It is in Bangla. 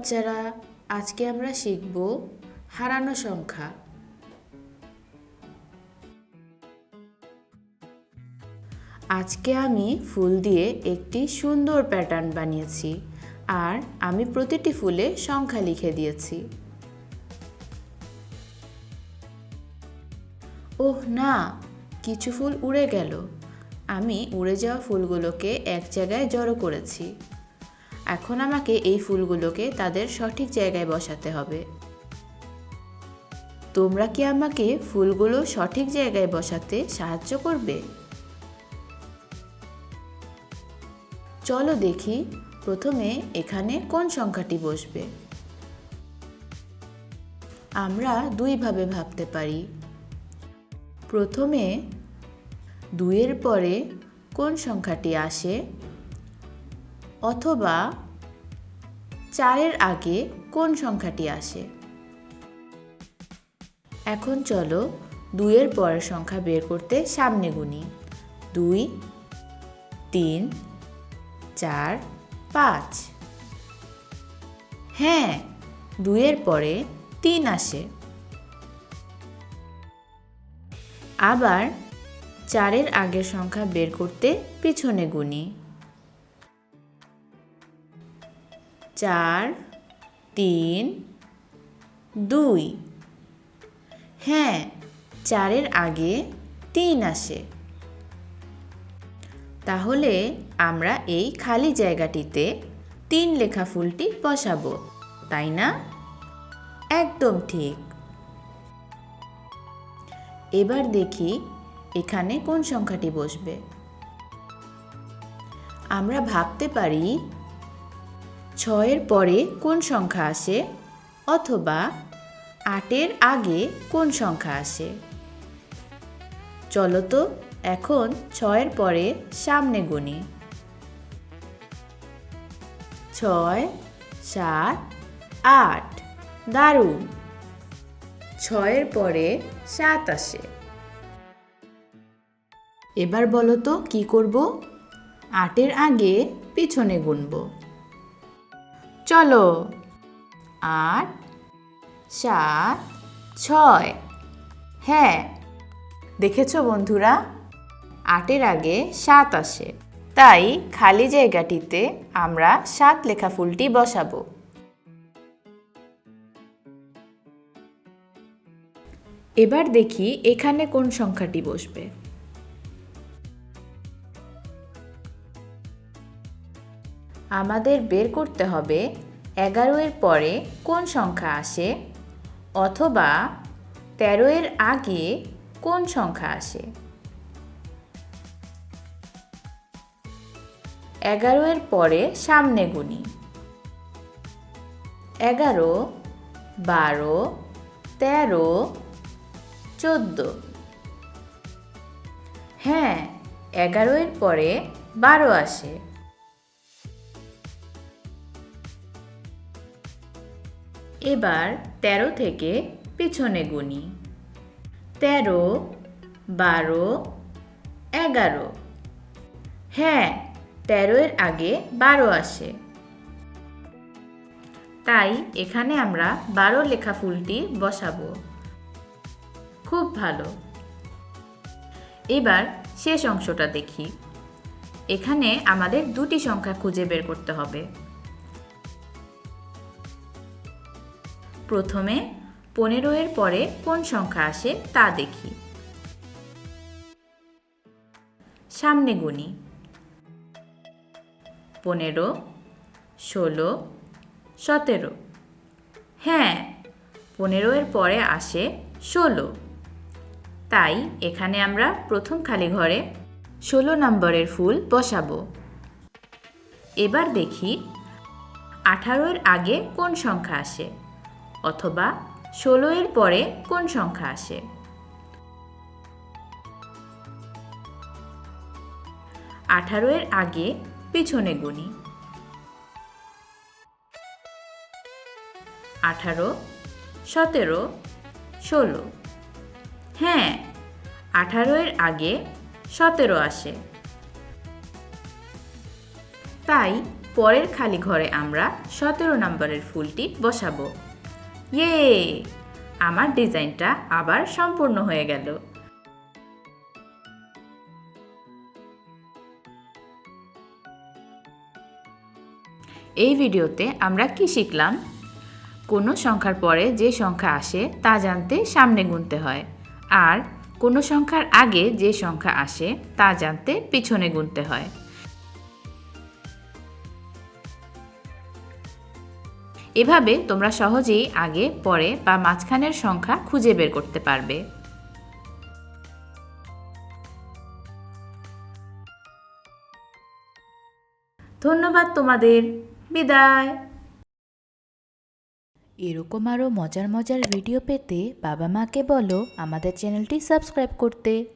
বাচ্চারা, আজকে আমরা শিখব হারানো সংখ্যা। আজকে আমি ফুল দিয়ে একটি সুন্দর প্যাটার্ন বানিয়েছি আর আমি প্রতিটি ফুলে সংখ্যা লিখে দিয়েছি। ওহ না, কিছু ফুল উড়ে গেল। আমি উড়ে যাওয়া ফুলগুলোকে এক জায়গায় জড়ো করেছি। এখন আমাকে এই ফুলগুলোকে তাদের সঠিক জায়গায় বসাতে হবে। তোমরা কি আমাকে ফুলগুলো সঠিক জায়গায় বসাতে সাহায্য করবে? চলো দেখি প্রথমে এখানে কোন সংখ্যাটি বসবে। আমরা দুইভাবে ভাবতে পারি। প্রথমে 2-এর পরে কোন সংখ্যাটি আসে, অথবা 4-এর আগে কোন সংখ্যাটি আসে। এখন চলো 2-এর পরের সংখ্যা বের করতে সামনে গুনি। 2, 3, 4, 5। হ্যাঁ, 2-এর পরে 3 আসে। আবার 4-এর আগের সংখ্যা বের করতে পিছনে গুনি। 4, 3, 2। হ্যাঁ, 4-এর আগে 3 আসে। তাহলে আমরা এই খালি জায়গাটিতে 3 লেখা ফুলটি বসাবো, তাই না? একদম ঠিক। এবার দেখি এখানে কোন সংখ্যাটি বসবে। আমরা ভাবতে পারি 6-এর পরে কোন সংখ্যা আসে, অথবা 8-এর আগে কোন সংখ্যা আসে। চলো তো এখন 6-এর পরে সামনে গুনি। 6, 7, 8। দারুণ! 6-এর পরে 7 আসে। এবার বলো তো কি করব? 8-এর আগে পিছনে গুনব। চলো, 8, 7, 6। হ্যাঁ, দেখেছো বন্ধুরা, 8-এর আগে 7 আসে। তাই খালি জায়গাটিতে আমরা 7 লেখা ফুলটি বসাবো। এবার দেখি এখানে কোন সংখ্যাটি বসবে। আমাদের বের করতে হবে 11-এর পরে কোন সংখ্যা আসে, অথবা 13-এর আগে কোন সংখ্যা আসে। 11-এর পরে সামনে গুনি। 11, 12, 13, 14। হ্যাঁ, 11-এর পরে 12 আসে। এবার 13 থেকে পিছনে গুনি। 13, 12, 11। হ্যাঁ, 13-এর আগে 12 আসে। তাই এখানে আমরা 12 লেখা ফুলটি বসাবো। খুব ভালো। এবার শেষ অংশটা দেখি। এখানে আমাদের দুটি সংখ্যা খুঁজে বের করতে হবে। প্রথমে 15-এর পরে কোন সংখ্যা আসে তা দেখি। সামনে গুনি। 15, 16, 17। হ্যাঁ, 15-এর পরে আসে 16। তাই এখানে আমরা প্রথম খালি ঘরে 16 নম্বরের ফুল বসাবো। এবার দেখি 18-এর আগে কোন সংখ্যা আসে, অথবা 16-এর পরে কোন সংখ্যা আসে। 18-এর আগে পিছনে গুনি। 18, 17, 16। হ্যাঁ, 18-এর আগে 17 আসে। তাই পরের খালি ঘরে আমরা 17 নম্বরের ফুলটি বসাবো। ইয়ে, আমার ডিজাইনটা আবার সম্পূর্ণ হয়ে গেল। এই ভিডিওতে আমরা কি শিখলাম? কোনো সংখ্যার পরে যে সংখ্যা আসে তা জানতে সামনে গুনতে হয়, আর কোনো সংখ্যার আগে যে সংখ্যা আসে তা জানতে পিছনে গুনতে হয়। এভাবে তোমরা সহজেই আগে, পরে বা মাঝখানের সংখ্যা খুঁজে বের করতে পারবে। ধন্যবাদ তোমাদের। বিদায়। এরকম আরও মজার মজার ভিডিও পেতে বাবা মাকে বলো আমাদের চ্যানেলটি সাবস্ক্রাইব করতে।